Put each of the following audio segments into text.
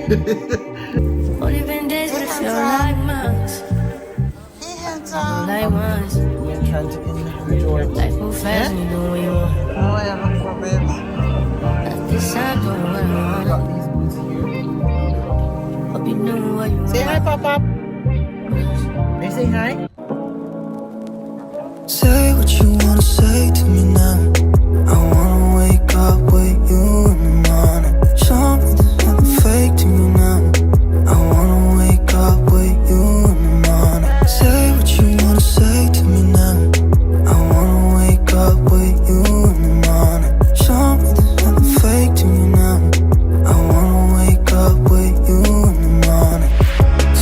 Only been days, but it feel like months. Like months. We're trying to enjoy it. Life move fast and you do what you want. Oh, I have a problem. At this time, doing what I Got want. these boots here. Hope you doing what you want. Say hi, Pop. They say hi. Say what you wanna say to me now. I wanna wake up with you in the morning. Show me there's nothing fake to me now. I wanna wake up with you in the morning. Say what you wanna say to me now. I wanna wake up with you in the morning. Show me there's nothing fake to me now. I wanna wake up with you in the morning.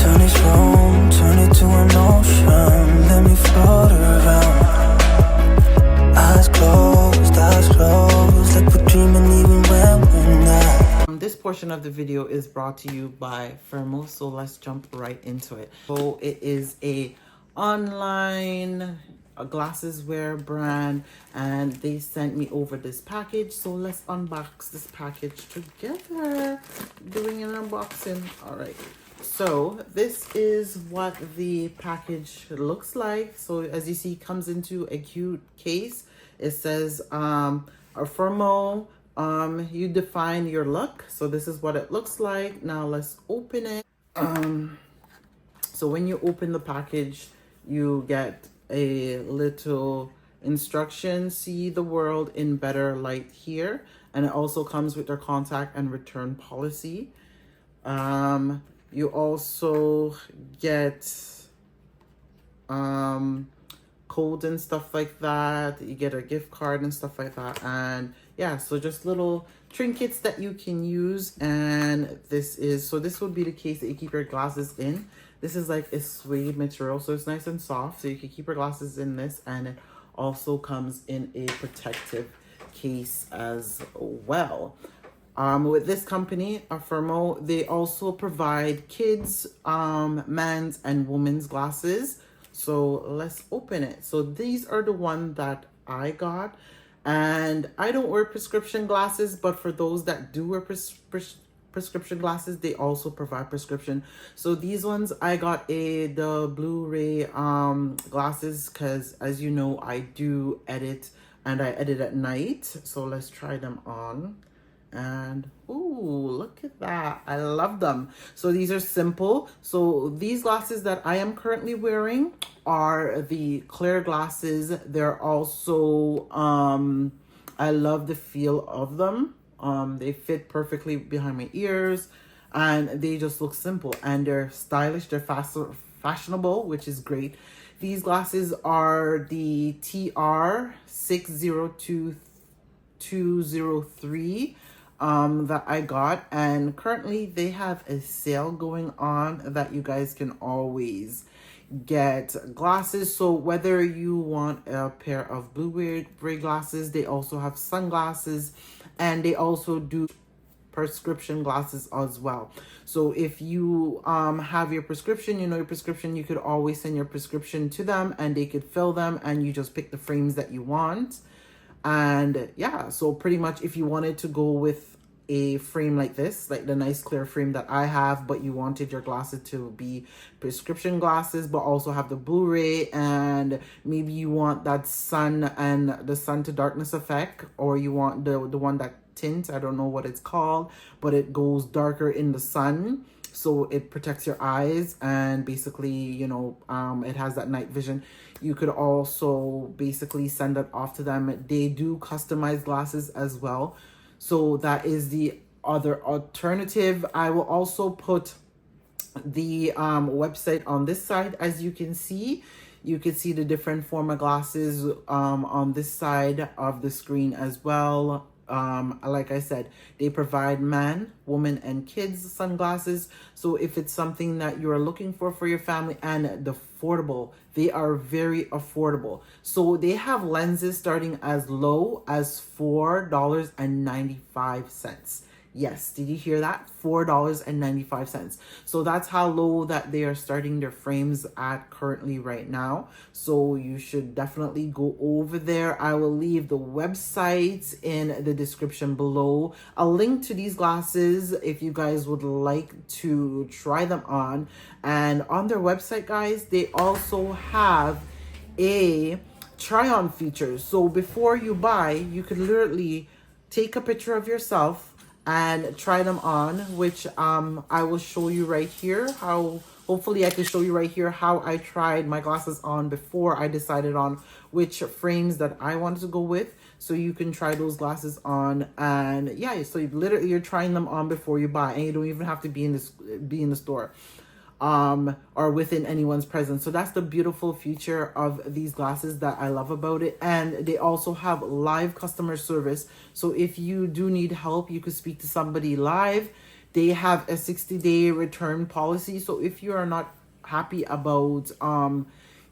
Turn this room, turn it to an ocean. Let me float around. Eyes closed, like we're dreaming even when we're not. This portion of the video is brought to you by Firmoo, so let's jump right into it. So it is a online glasses wear brand, and they sent me over this package, so let's unbox this package together. Doing an unboxing. All right, so this is what the package looks like. So as you see, it comes into a cute case. It says a Firmoo, you define your look. So this is what it looks like. Now let's open it. So when you open the package, you get a little instruction: see the world in better light here. And it also comes with their contact and return policy. You also get codes and stuff like that. You get a gift card and stuff like that. And yeah, so just little trinkets that you can use. And this would be the case that you keep your glasses in. This is like a suede material, so it's nice and soft, so you can keep your glasses in this. And it also comes in a protective case as well. With this company, Firmoo, they also provide kids, men's and women's glasses. So let's open it. So these are the one that I got, and I don't wear prescription glasses, but for those that do wear prescription glasses, they also provide prescription. So these ones, I got the Blu-ray glasses, because as you know, I do edit, and I edit at night. So let's try them on. And ooh, look at that. I love them. So these are simple. So these glasses that I am currently wearing are the clear glasses. They're also I love the feel of them. They fit perfectly behind my ears, and they just look simple, and they're stylish. They're fashionable, which is great. These glasses are the TR 602203 that I got, and currently they have a sale going on that you guys can always get glasses. So whether you want a pair of Blu-ray glasses, they also have sunglasses, and they also do prescription glasses as well. So if you have your prescription, you could always send your prescription to them, and they could fill them, and you just pick the frames that you want. And yeah, so pretty much if you wanted to go with a frame like this, like the nice clear frame that I have, but you wanted your glasses to be prescription glasses, but also have the Blu-ray, and maybe you want that sun and the sun to darkness effect, or you want the one that tint, I don't know what it's called, but it goes darker in the sun, so it protects your eyes, and basically, it has that night vision. You could also basically send it off to them. They do customized glasses as well. So that is the other alternative. I will also put the website on this side. As you can see the different form of glasses on this side of the screen as well. Like I said, they provide man, woman, and kids sunglasses. So if it's something that you are looking for your family, and affordable, they are very affordable. So they have lenses starting as low as $4.95. Yes, did you hear that? $4.95. So that's how low that they are starting their frames at currently right now. So you should definitely go over there. I will leave the website in the description below. A link to these glasses if you guys would like to try them on. And on their website, guys, they also have a try on feature. So before you buy, you could literally take a picture of yourself and try them on, which I will show you right here. How hopefully I can show you right here how I tried my glasses on before I decided on which frames that I wanted to go with. So you can try those glasses on, and yeah, so you're trying them on before you buy, and you don't even have to be in the store or within anyone's presence. So that's the beautiful feature of these glasses that I love about it. And they also have live customer service. So if you do need help, you could speak to somebody live. They have a 60-day return policy. So if you are not happy about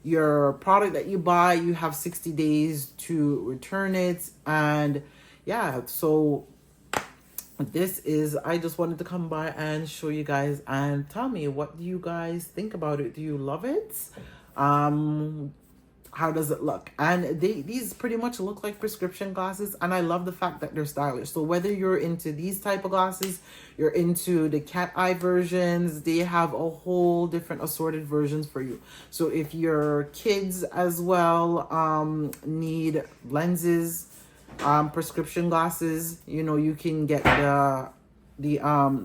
your product that you buy, you have 60 days to return it. And yeah, so I just wanted to come by and show you guys and tell me, what do you guys think about it? Do you love it? How does it look? And these pretty much look like prescription glasses, and I love the fact that they're stylish. So whether you're into these type of glasses, you're into the cat eye versions, they have a whole different assorted versions for you. So if your kids as well need lenses, prescription glasses, you can get the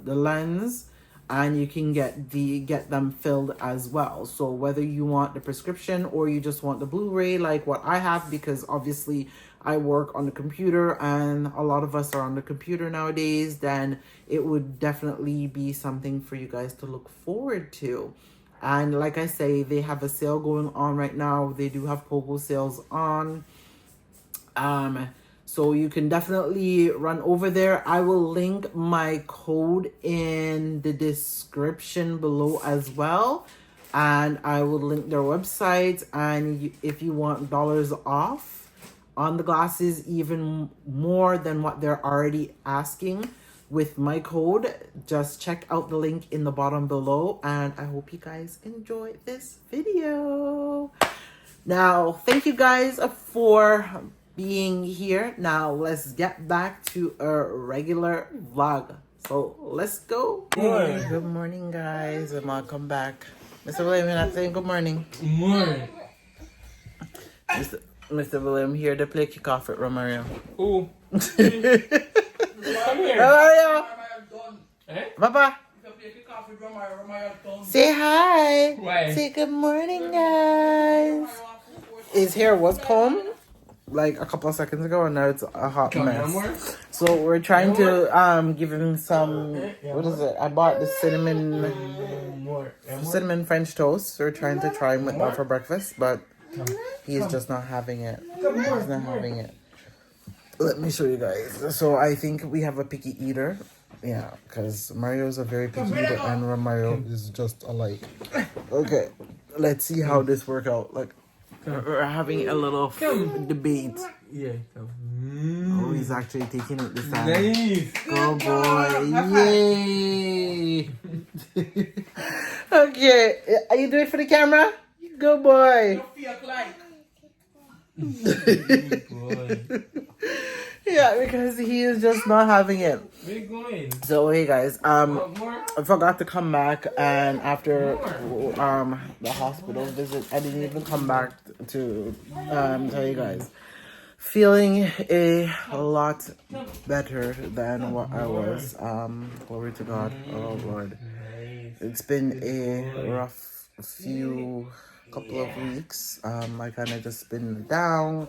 lens, and you can get them filled as well. So whether you want the prescription or you just want the Blu-ray like what I have, because obviously I work on the computer and a lot of us are on the computer nowadays, then it would definitely be something for you guys to look forward to. And like I say, they have a sale going on right now. They do have POGO sales on. So you can definitely run over there. I will link my code in the description below as well. And I will link their website. And if you want dollars off on the glasses, even more than what they're already asking with my code, just check out the link in the bottom below. And I hope you guys enjoy this video. Now, thank you guys for being here. Now let's get back to a regular vlog. So let's go. Good morning, guys, and welcome back. Mr. William, you're not saying good morning. Good morning. Mr. William here to play kickoff with Romario. Oh. Come here. Romario. Eh? Papa. Say hi. Why? Say good morning, guys. His hair was combed like a couple of seconds ago, and now it's a hot mess. So we're trying to give him some, what is it? I bought the cinnamon French toast. So we're trying to try him with that for breakfast, but he's just not having it. He's not having it. Let me show you guys. So I think we have a picky eater. Yeah, because Mario's a very picky eater and Romario is just alike. Okay, let's see how this works out. Like, we're having a little debate. Yeah. Oh, he's actually taking it this time. Nice. Oh boy. Yay. Okay. Are you doing it for the camera? Good boy. Yeah, because he is just not having it. Where you going? So hey guys, I forgot to come back, and after the hospital visit, I didn't even come back to tell you guys. Feeling a lot better than what I was. Glory to God. Oh Lord. It's been a rough couple of weeks. I kind of just been down,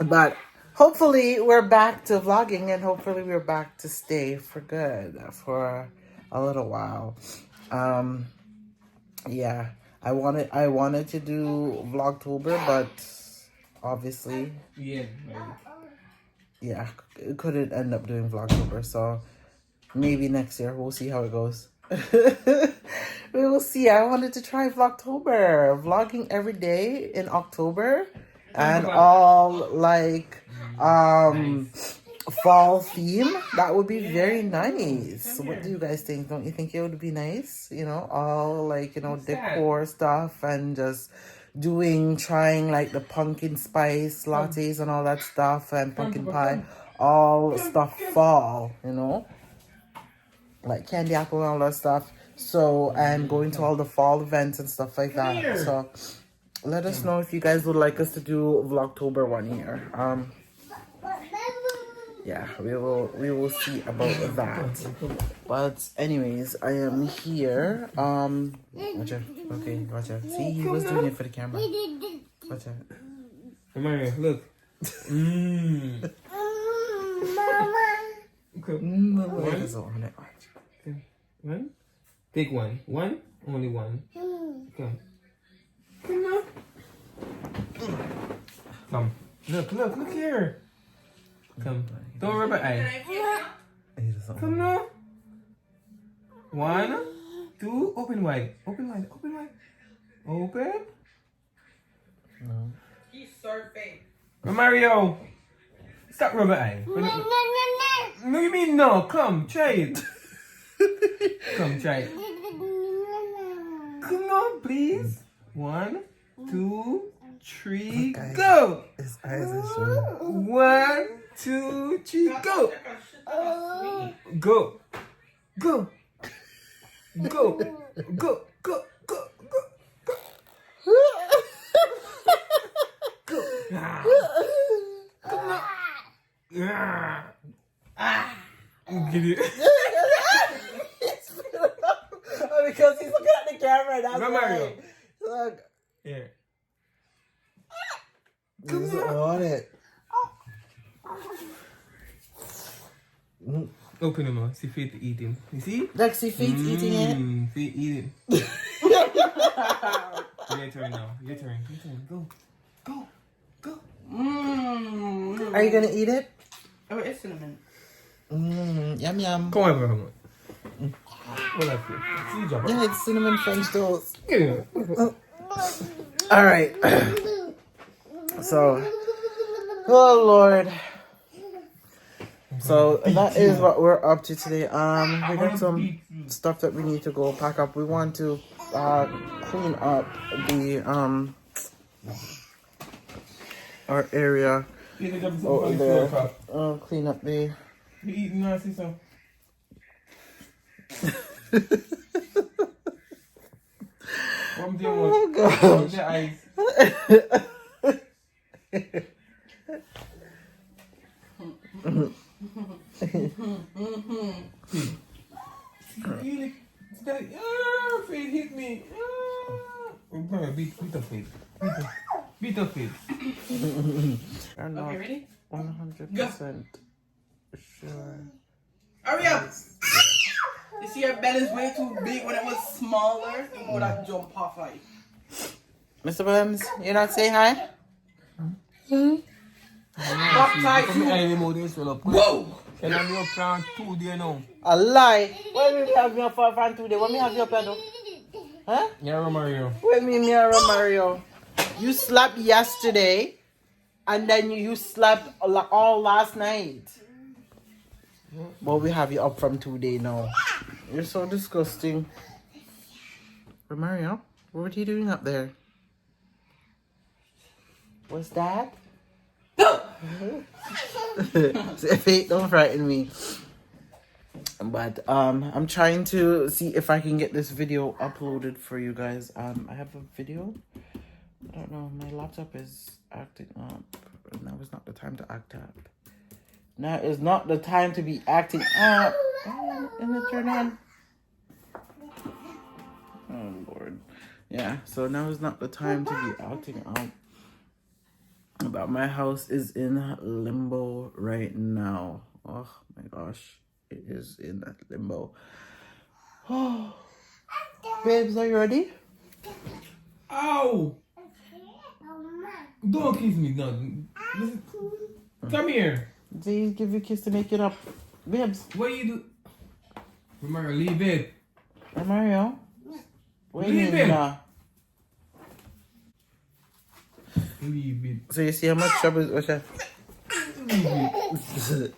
but hopefully we're back to vlogging, and hopefully we're back to stay for good for a little while. Yeah, I wanted to do Vlogtober, but obviously, yeah, couldn't end up doing Vlogtober. So maybe next year we'll see how it goes. We will see. I wanted to try Vlogtober, vlogging every day in October, and all like fall theme, that would be very nice. What do you guys think? Don't you think it would be nice? You know, all like, you know, decor stuff and just trying like the pumpkin spice lattes and all that stuff and pumpkin pie, all stuff fall, you know, like candy apple and all that stuff. So, and going to all the fall events and stuff like that. So, let us know if you guys would like us to do Vlogtober one year. Yeah, we will see about that. But anyways, I am here. Watch out. Okay, watch out. See, he was doing it for the camera. Watch out. Mario, look. Okay. Wait, that's all. One. Take one. One. Only one. Come. Come on. Come. Look here. Come. Don't rub my eye. Come now. 1, 2, open wide. Open. No. He's surfing. Mario. Stop rubbing eye. No, you mean no. Come, try it. Come, try it. Come on, please. 1, 2, 3, go. His eyes are showing. 1, 2, 3, go. Go. Go. Go. Go. Go. Go. Go. Go. Come on. Get it. Because he's looking at the camera. That's Go, why. Mario. Look. Here. He's on it. Open them up. See feet eating. You see? Lexi feet eating it. Feet eating. Your turn now. Your turn. Go. Go. Go. Are you gonna eat it? Oh, it's cinnamon. Yum yum. Come on, come on. What up here? See you drop Yeah, it's cinnamon French toast. Yeah. All right. So, oh Lord. So that is what we're up to today. We got some stuff that we need to go pack up. We want to clean up the our area over there. Clean up the. You eating now, see some? One day, Oh gosh. the eyes. Feet hit me. Beat the feet. Beat the feet. I'm not Okay, ready? 100% sure. Hurry up! You see your belly's way too big when it was smaller. You know that jump off like. Mr. Williams, you not say hi? Stop tight. Whoa! Can I be up plan 2 days now? A lie. Why will you have me up for fun today? What me have you up here? Huh? Yeah, Mario. Wait me, Mira Mario. You slept yesterday, and then you slept all last night. But we have you up from today now. You're so disgusting. But Mario, what are you doing up there? What's that? Fate, don't frighten me. But I'm trying to see if I can get this video uploaded for you guys. I have a video. I don't know, my laptop is acting up. Now is not the time to act up. Now is not the time to be acting up. Oh, and it turned on. Oh Lord. Yeah, so now is not the time to be acting up. But my house is in limbo right now. Oh my gosh. It is in limbo. Oh. Babes, are you ready? Ow! Don't kiss me, no. Listen. Come here. Please give you a kiss to make it up. Babes. What you do? Remember, leave it. Hey, Mario. Wait a Leave minute him. now. Leave it. So you see how much trouble is okay. Leave it.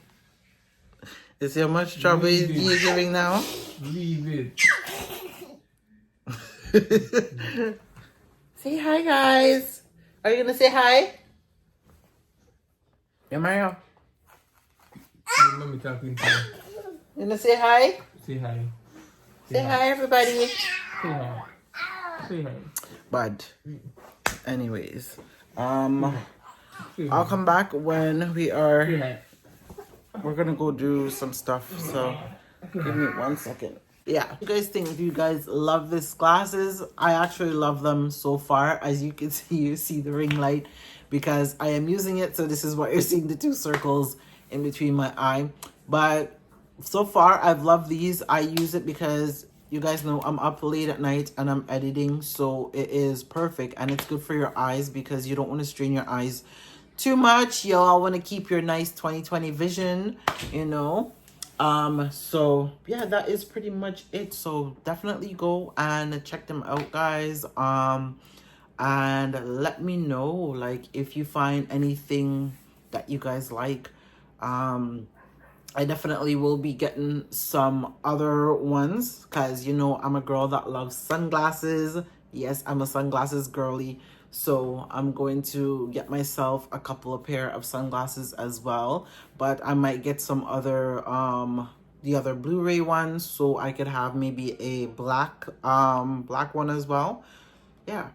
You see how much trouble he's giving now? Leave it. Say hi, guys. Are you gonna say hi? Yeah, Mario. Mommy talking to you. You gonna say hi? Say hi. Say hi, everybody. Say hi. Say hi. But, anyways, I'll come back when we are. Say hi. We're gonna go do some stuff. So, give me 1 second. Yeah, you guys think? Do you guys love these glasses? I actually love them so far. As you can see, you see the ring light because I am using it. So this is why you're seeing the 2 circles in between my eye. But so far, I've loved these. I use it because you guys know I'm up late at night and I'm editing. So it is perfect and it's good for your eyes because you don't want to strain your eyes too much. Y'all want to keep your nice 20/20 vision, you know. So yeah, that is pretty much it. So definitely go and check them out, guys. And let me know like if you find anything that you guys like. I definitely will be getting some other ones because you know I'm a girl that loves sunglasses. Yes, I'm a sunglasses girly. So I'm going to get myself a couple of pair of sunglasses as well. But I might get some other the other Blu-ray ones so I could have maybe a black one as well. Yeah.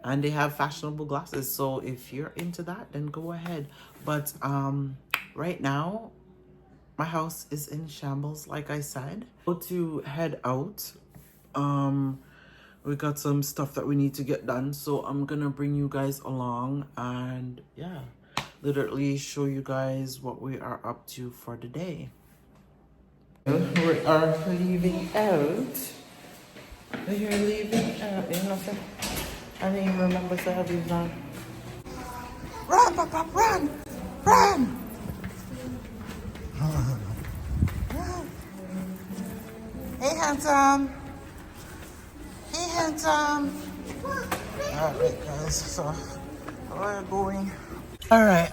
And they have fashionable glasses. So if you're into that, then go ahead. But right now my house is in shambles, like I said. Go to head out. We got some stuff that we need to get done, so I'm gonna bring you guys along and yeah, literally show you guys what we are up to for the day. We are leaving out. We are leaving out. You know, I didn't even remember to have these on. Run, Papa, run! Run! Hey, handsome. Hey, handsome. Alright, guys, so we're going. Alright,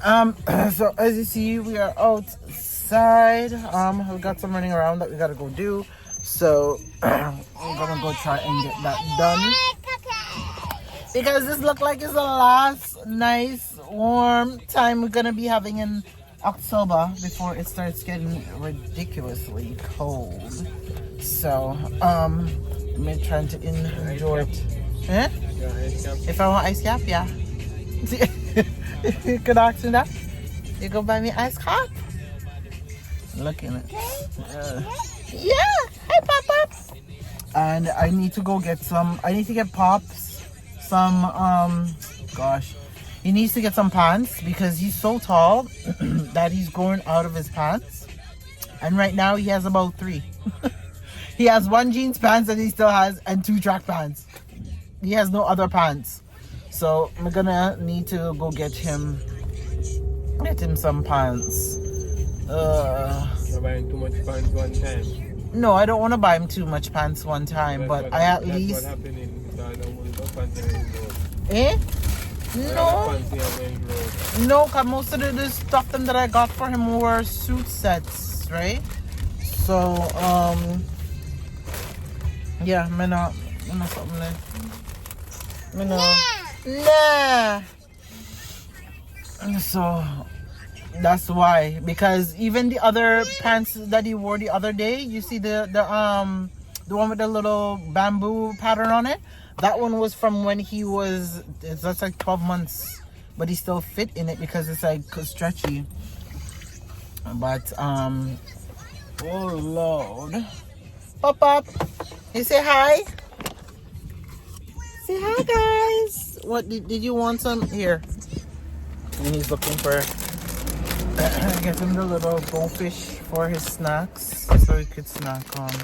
so as you see, we are outside. We got some running around that we gotta go do. So we're gonna go try and get that done. Because this looks like it's the last nice warm time we're gonna be having in October before it starts getting ridiculously cold. So I'm trying to enjoy it. Eh? If I want ice cap, yeah. You could ask me that. You go buy me ice cap. Look at it. Yeah. Hey, Pop. And I need to go get some. I need to get Pops some. Gosh, he needs to get some pants because he's so tall that he's growing out of his pants. And right now he has about 3. He has 1 jeans pants that he still has and 2 track pants. He has no other pants. So I'm gonna need to go get him some pants. You're buying too much pants one time. No, I don't want to buy him too much pants one time, but I at least. That's what happening. Eh? No. No, cause most of the stuff them that I got for him were suit sets, right? So yeah, me not something like. Me no. Nah. So that's why, because even the other pants that he wore the other day, you see the one with the little bamboo pattern on it, that one was from when he was, that's like 12 months, but he still fit in it because it's like stretchy. But oh Lord, Pop, you say hi. Say hi, guys. What did you want some here? And he's looking for. Get him the little goldfish for his snacks, so he could snack on.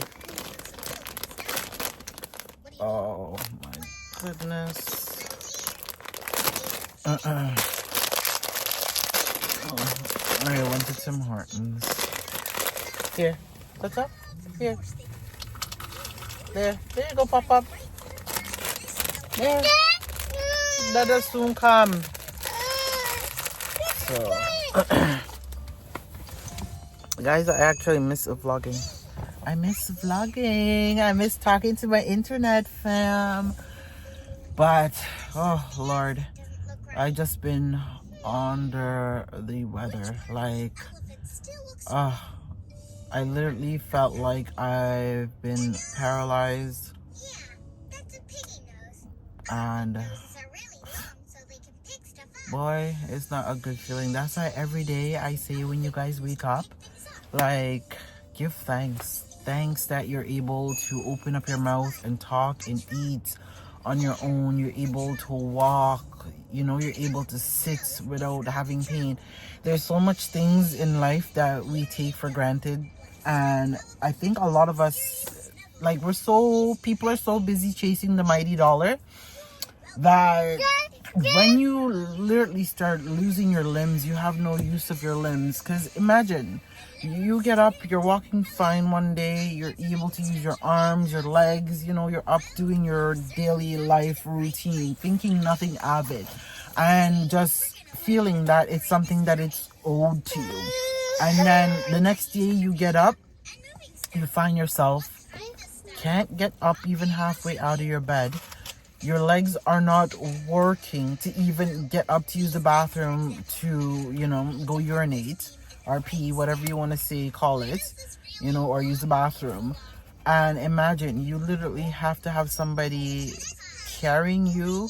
Oh my goodness. Oh, I went to Tim Hortons. Here, what's up? Here. There you go, Pop. There. Let us soon come. So. Guys, I actually miss vlogging. I miss vlogging. I miss talking to my internet fam. But, oh Lord, I just been under the weather. Like, I literally felt like I've been paralyzed. And boy, it's not a good feeling. That's why every day I say when you guys wake up, like, give thanks. Thanks that you're able to open up your mouth and talk and eat on your own. You're able to walk, you know, you're able to sit without having pain. There's so much things in life that we take for granted. And I think a lot of us, like, people are so busy chasing the mighty dollar that when you literally start losing your limbs, you have no use of your limbs. Because imagine, you get up, you're walking fine one day, you're able to use your arms, your legs, you know, you're up doing your daily life routine, thinking nothing of it, and just feeling that it's something that it's owed to you. And then the next day you get up, you find yourself can't get up even halfway out of your bed. Your legs are not working to even get up to use the bathroom to, you know, go urinate or pee, whatever you want to say, call it, you know, or use the bathroom. And imagine you literally have to have somebody carrying you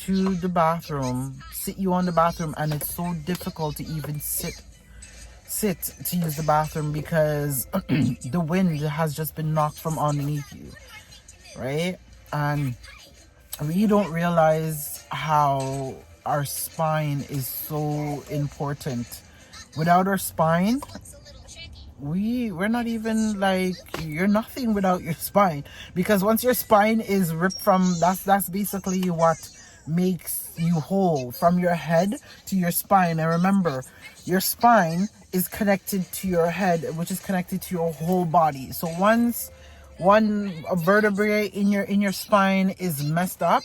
to the bathroom, sit you on the bathroom, and it's so difficult to even sit to use the bathroom because the wind has just been knocked from underneath you, right? And we don't realize how our spine is so important. Without our spine, we're not even, like, you're nothing without your spine. Because once your spine is ripped from, that's basically what makes you whole, from your head to your spine. And remember, your spine is connected to your head, which is connected to your whole body. So once one vertebrae in your spine is messed up,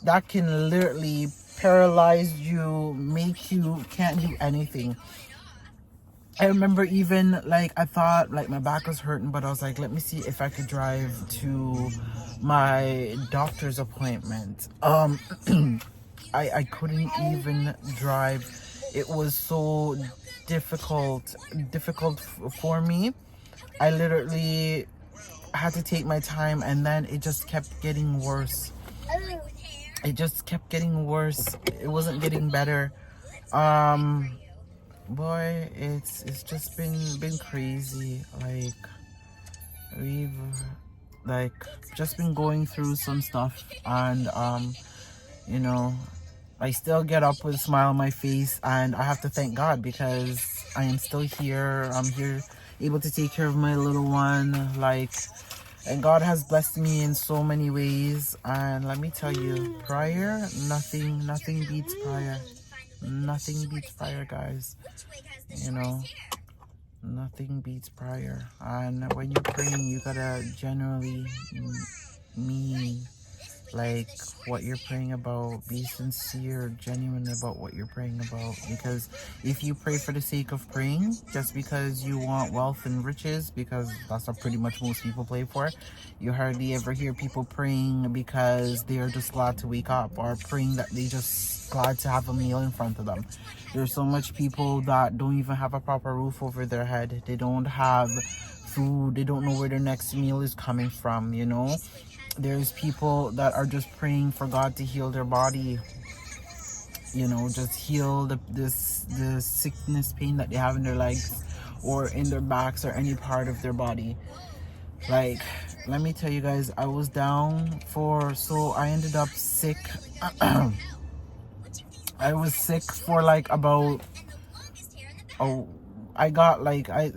that can literally paralyze you, make you can't do anything. I remember even, like, I thought, like, my back was hurting, but I was like, let me see if I could drive to my doctor's appointment. I couldn't even drive. It was so difficult for me. I literally had to take my time, and then it just kept getting worse. It just kept getting worse. It wasn't getting better. Boy, it's just been crazy. Like, we've, like, just been going through some stuff, and you know, I still get up with a smile on my face, and I have to thank God because I am still here. I'm here, able to take care of my little one, like, and God has blessed me in so many ways. And let me tell you, prayer, nothing beats prayer. Nothing beats prayer, guys. You know, nothing beats prayer. And when you're praying, you gotta generally mean, like, what you're praying about. Be sincere, genuine about what you're praying about. Because if you pray for the sake of praying, just because you want wealth and riches, because that's what pretty much most people pray for, you hardly ever hear people praying because they are just glad to wake up, or praying that they just glad to have a meal in front of them. There's so much people that don't even have a proper roof over their head. They don't have food. They don't know where their next meal is coming from, you know. There's people that are just praying for God to heal their body, you know, just heal the sickness, pain that they have in their legs or in their backs or any part of their body. Like, let me tell you guys, I was down so I ended up sick. I was sick for like about, I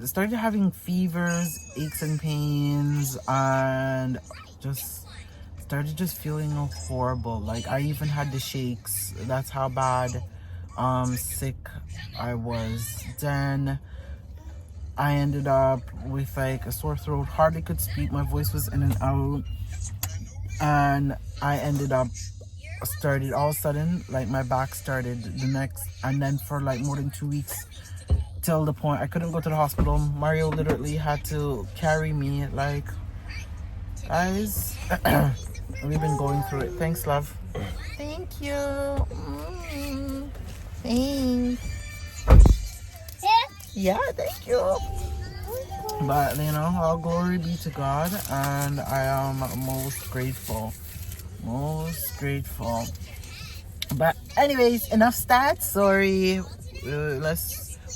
started having fevers, aches and pains, and started feeling horrible. Like, I even had the shakes. That's how bad sick I was. Then I ended up with like a sore throat, hardly could speak, my voice was in and out, and I ended up all of a sudden, like, my back started and then for like more than 2 weeks, till the point I couldn't go to the hospital. Mario literally had to carry me. Like, guys, we've been going through it. Thanks, love. Thank you. Thanks. Yeah, thank you. But you know, all glory be to God, and I am most grateful. Most grateful. But anyways, enough stats. Sorry.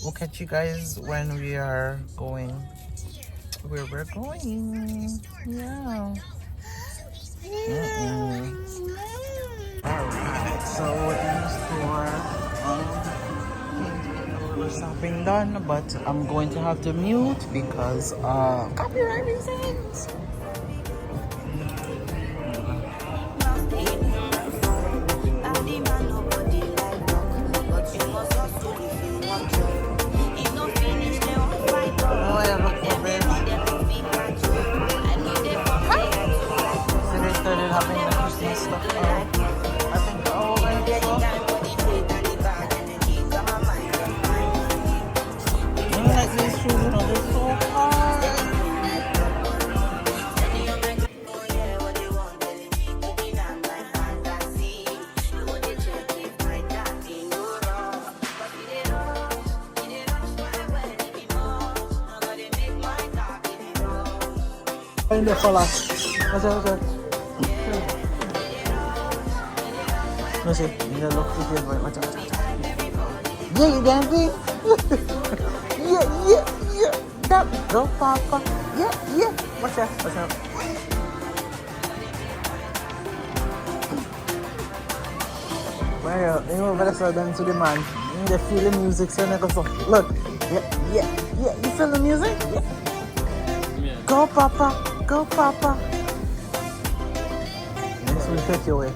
We'll catch you guys when we are going where we're going. Yeah. Alright, so in the store, a little shopping done, but I'm going to have to mute because copyright reasons. In the fella. What's that? Let's see. You gotta look at right. Watch out. Yeah, you dancing? yeah. That go, Papa. Yeah. Watch out. Well, you know, better start dancing to the man. You need to feel the music, so you go. Look. Yeah. You feel the music? Yeah. Go, Papa. Go, Papa. This will take you away.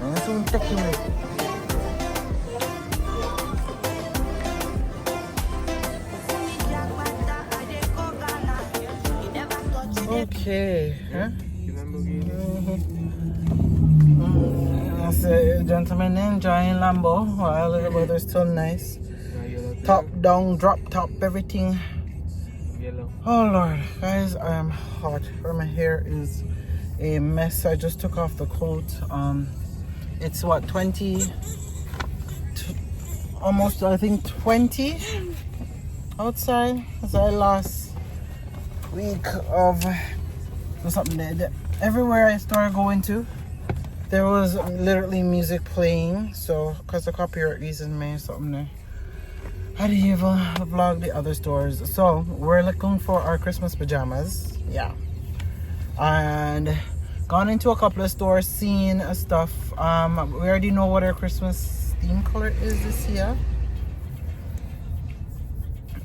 This will take you away. Okay. Huh? That's a gentleman enjoying Lambo while the weather's still nice. Top down, drop top, everything. Oh Lord, guys, I am hot. My hair is a mess. I just took off the coat. It's what, 20, almost I think 20 outside. It's our last week of something there. Everywhere I started going to, there was literally music playing. So, because the copyright reason made something there. I didn't even vlog the other stores. So we're looking for our Christmas pajamas. Yeah. And gone into a couple of stores, seen stuff. We already know what our Christmas theme color is this year.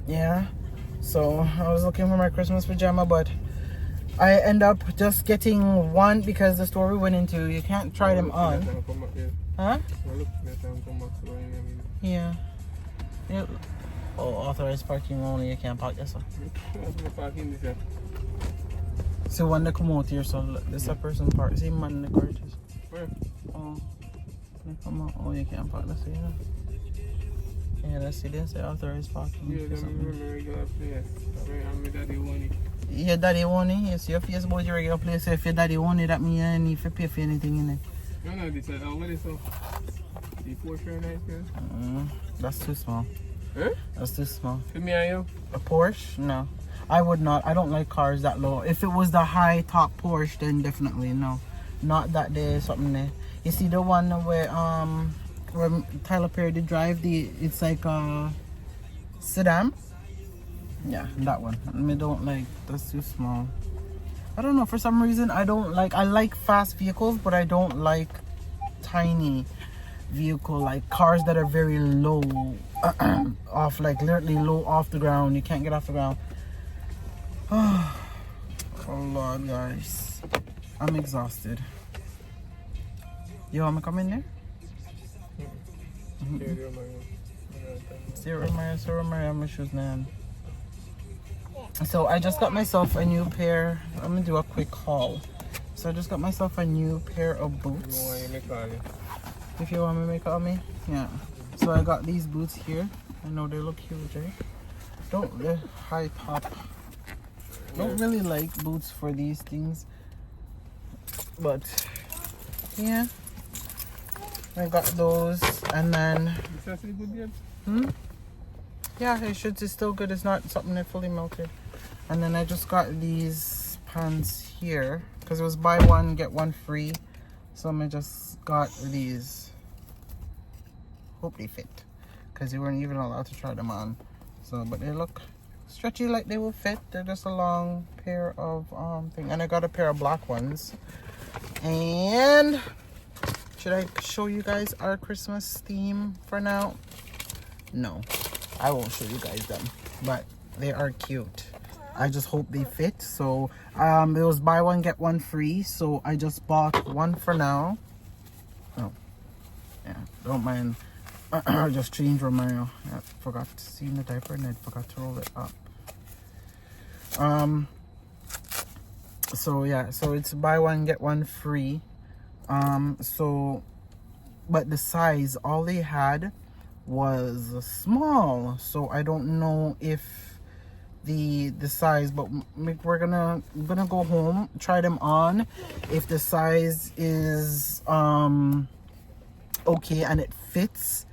Yeah. So I was looking for my Christmas pajama, but I end up just getting one because the store we went into, you can't try them on. Huh? Yeah. Yep. Oh, authorized parking only. You can't park this one. So when they come out here, so this a person park. See man in the car. Where? Oh, they come out. Oh, you can't park this way. Yeah, let's see this. Authorized parking. Yeah, your daddy want it. Yes, your face about your regular place. So if your daddy want it, that means you need to pay for anything in it. No, this is what is so. The Porsche nice, yeah? That's too small. Huh? That's too small. For me and you? A Porsche? No. I would not. I don't like cars that low. If it was the high top Porsche, then definitely no. Not that there's something there. You see the one where Tyler Perry did drive, it's like a sedan? Yeah, that one. I don't like, that's too small. I don't know, for some reason I like fast vehicles, but I don't like tiny vehicle, like cars that are very low off, like literally low off the ground. You can't get off the ground. Oh Lord, guys, I'm exhausted. You want me to come in there? Zero Maria, my shoes, man. So I just got myself a new pair. I'm gonna do a quick haul. So I just got myself a new pair of boots. If you want me to make it on me, yeah. So I got these boots here. I know they look huge, eh? Don't the high top. Don't really like boots for these things, but yeah, I got those, and then yeah, it should be still good. It's not something that fully melted. And then I just got these pants here because it was buy one get one free, so I just got these. Hope they fit, because you weren't even allowed to try them on. So, but they look stretchy, like they will fit. They're just a long pair of thing. And I got a pair of black ones. And should I show you guys our Christmas theme for now? No, I won't show you guys them, but they are cute. I just hope they fit. So it was buy one get one free, so I just bought one for now. Oh yeah, don't mind. I just changed Romeo. I forgot to see in the diaper and I forgot to roll it up. So yeah, so it's buy one get one free. So but the size, all they had was small, so I don't know if the size, but we're gonna go home, try them on. If the size is okay and it fits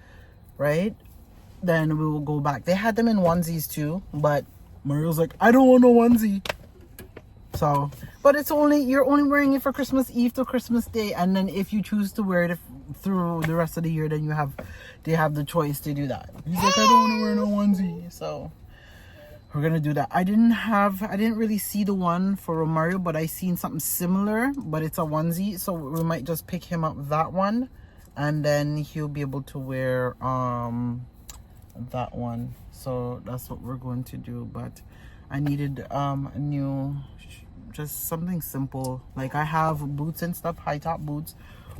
right, then we will go back. They had them in onesies too, but Mario's like, I don't want no onesie. So, but it's you're only wearing it for Christmas Eve to Christmas Day, and then if you choose to wear it through the rest of the year, then they have the choice to do that. He's like, I don't want to wear no onesie, so we're gonna do that. I didn't really see the one for Mario, but I seen something similar, but it's a onesie, so we might just pick him up that one, and then he'll be able to wear that one. So that's what we're going to do. But I needed a new, just something simple. Like I have boots and stuff, high top boots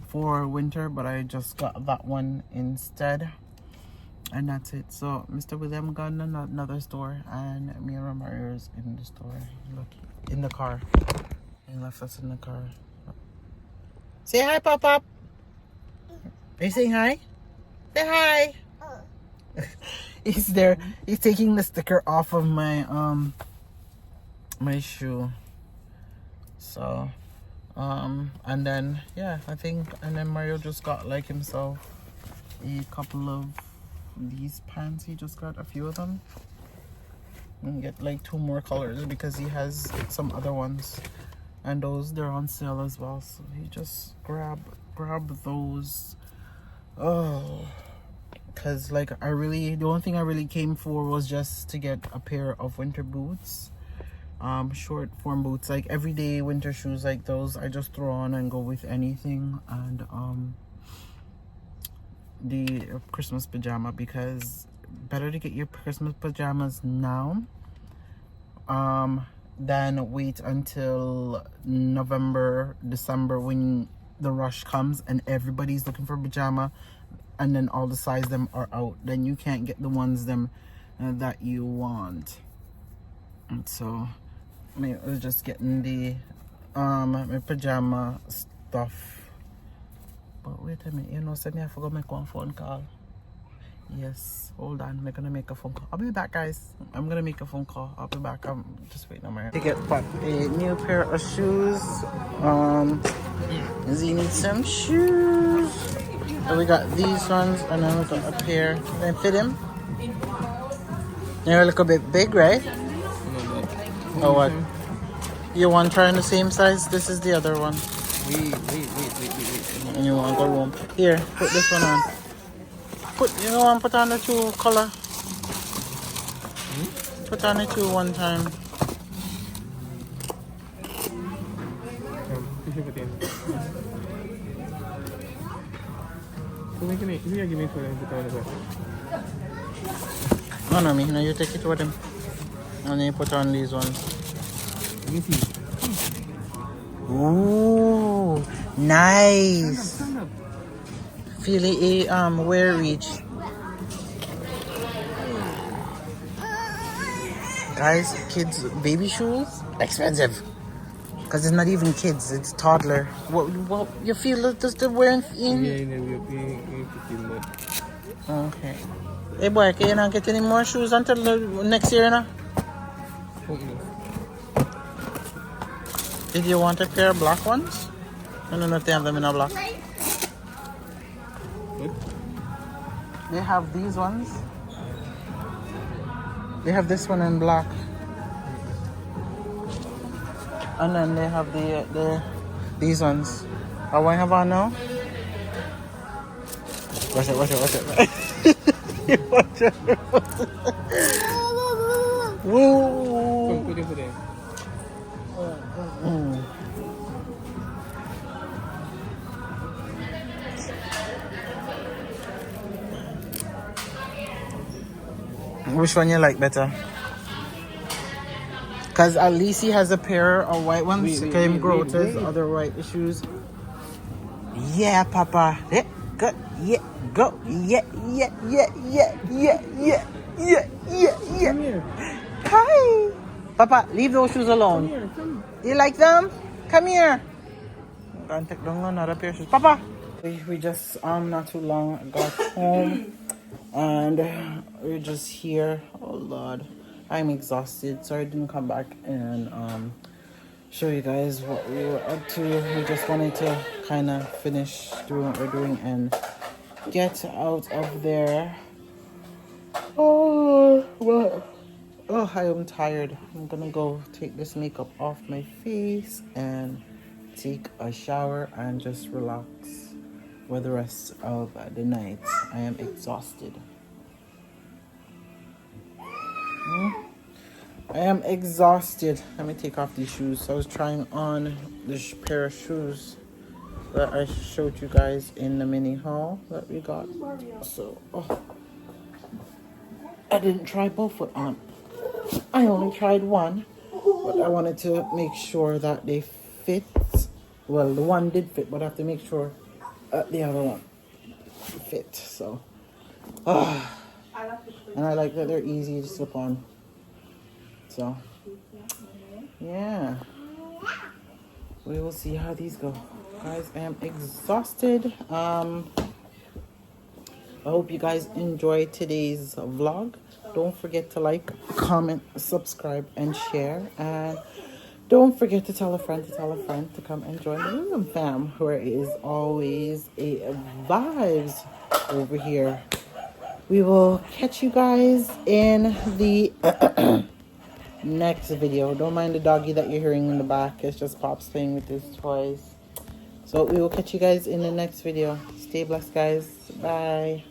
for winter, but I just got that one instead, and that's it. So Mr. William got another store, and me and Romario is in the store. Look, in the car. He left us in the car. Say hi, Pop. Are you saying hi? Say hi. He's there. He's taking the sticker off of my my shoe. So and then yeah, I think, and then Mario just got like himself a couple of these pants. He just got a few of them, and get like 2 more colors because he has some other ones, and those, they're on sale as well. So he just grab those. Oh, because like the only thing I really came for was just to get a pair of winter boots, short form boots, like everyday winter shoes like those. I just throw on and go with anything. And the Christmas pajama, because better to get your Christmas pajamas now than wait until November, December, when the rush comes and everybody's looking for pajama, and then all the size them are out. Then you can't get the ones them that you want. And so I was just getting the my pajama stuff. But wait a minute, you know, send me, I forgot to make one phone call. Yes, hold on, I'm gonna make a phone call. I'll be back, guys. I'm gonna make a phone call. I'll be back. I'm just waiting on my to get a new pair of shoes. Does he need some shoes? So we got these ones, and then we got a pair. They fit him. They're a little bit big, right? Oh, what? You want trying the same size? This is the other one. Wait. And you want to go home? Here, put this one on. Put on the 2 color. Put on the 2 one time. No, me. Now you take it with him. And then you put on these ones. Ooh, nice. Feel it, wear reach. Guys, kids baby shoes expensive, because it's not even kids, it's toddler. What you feel just the wearing in? Yeah, we're paying $15. Okay. Hey boy, can you not get any more shoes until the next year now? Did you want a pair of black ones? I don't know if they have them in a black. They have these ones. They have this one in black. And then they have these ones. I want to have on now. Watch it. Watch it. Woo! Come, put it over there. Which one you like better? Because at least he has a pair of white ones. Can him grow to his other white shoes. Yeah, Papa. Yeah, go. Yeah, go. Yeah. Come here. Hi. Papa, leave those shoes alone. Here, come. You like them? Come here. I'm gonna take down another pair of shoes. Papa. We just not too long got home and we're just here. Oh Lord, I'm exhausted, so I didn't come back and show you guys what we were up to. We just wanted to kind of finish doing what we're doing and get out of there. Oh, what? Oh, I am tired. I'm gonna go take this makeup off my face and take a shower and just relax for the rest of the night. I am exhausted. I am exhausted. Let me take off these shoes. I was trying on this pair of shoes that I showed you guys in the mini haul that we got. So, I didn't try both foot on. I only tried one, but I wanted to make sure that they fit. Well, the one did fit, but I have to make sure the other one fit. So, and I like that they're easy to slip on. So, yeah, we will see how these go. Guys, I am exhausted. I hope you guys enjoyed today's vlog. Don't forget to like, comment, subscribe, and share. And don't forget to tell a friend to come and join the William fam, where it is always a vibes over here. We will catch you guys in the next video. Don't mind the doggy that you're hearing in the back. It's just Pop's playing with his toys. So we will catch you guys in the next video. Stay blessed, guys. Bye.